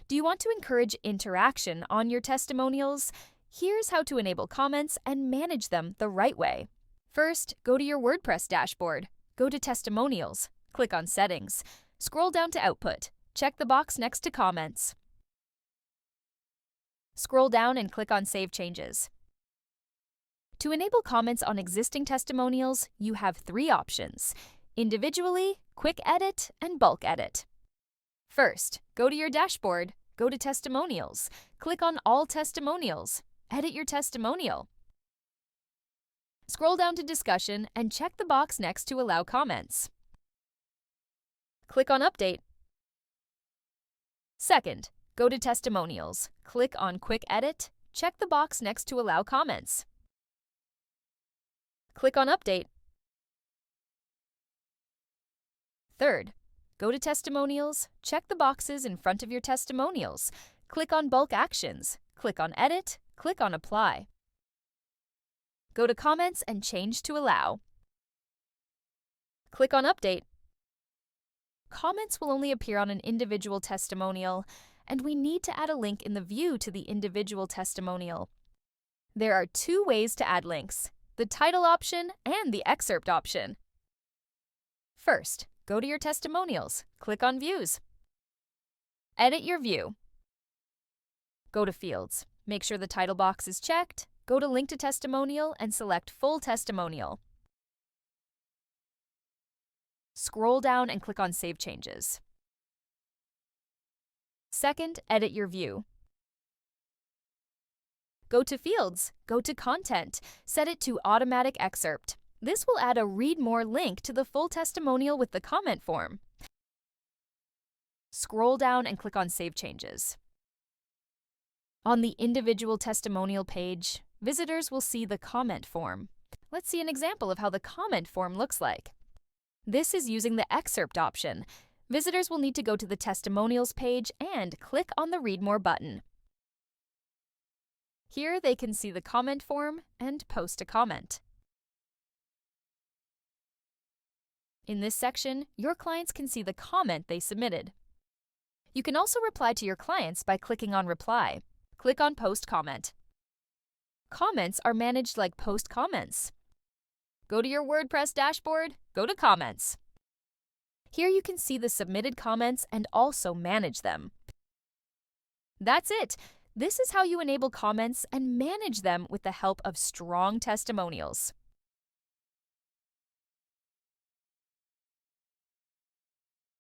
Do you want to encourage interaction on your testimonials? Here's how to enable comments and manage them the right way. First, go to your WordPress dashboard. Go to Testimonials. Click on Settings. Scroll down to Output. Check the box next to Comments. Scroll down and click on Save Changes. To enable comments on existing testimonials, you have three options: individually, quick edit, and bulk edit. First, go to your dashboard, go to Testimonials, click on All Testimonials, edit your testimonial. Scroll down to Discussion and check the box next to Allow Comments. Click on Update. Second, go to Testimonials, click on Quick Edit, check the box next to Allow Comments. Click on Update. Third, go to Testimonials, check the boxes in front of your testimonials, click on Bulk Actions, click on Edit, click on Apply. Go to Comments and change to Allow. Click on Update. Comments will only appear on an individual testimonial, and we need to add a link in the view to the individual testimonial. There are two ways to add links: the title option and the excerpt option. First, go to your testimonials, click on Views. Edit your view. Go to Fields. Make sure the title box is checked. Go to Link to Testimonial and select Full Testimonial. Scroll down and click on Save Changes. Second, edit your view. Go to Fields, go to Content, set it to Automatic Excerpt. This will add a Read More link to the full testimonial with the comment form. Scroll down and click on Save Changes. On the individual testimonial page, visitors will see the comment form. Let's see an example of how the comment form looks like. This is using the excerpt option. Visitors will need to go to the testimonials page and click on the Read More button. Here they can see the comment form and post a comment. In this section, your clients can see the comment they submitted. You can also reply to your clients by clicking on Reply. Click on Post Comment. Comments are managed like post comments. Go to your WordPress dashboard, go to Comments. Here you can see the submitted comments and also manage them. That's it! This is how you enable comments and manage them with the help of Strong Testimonials.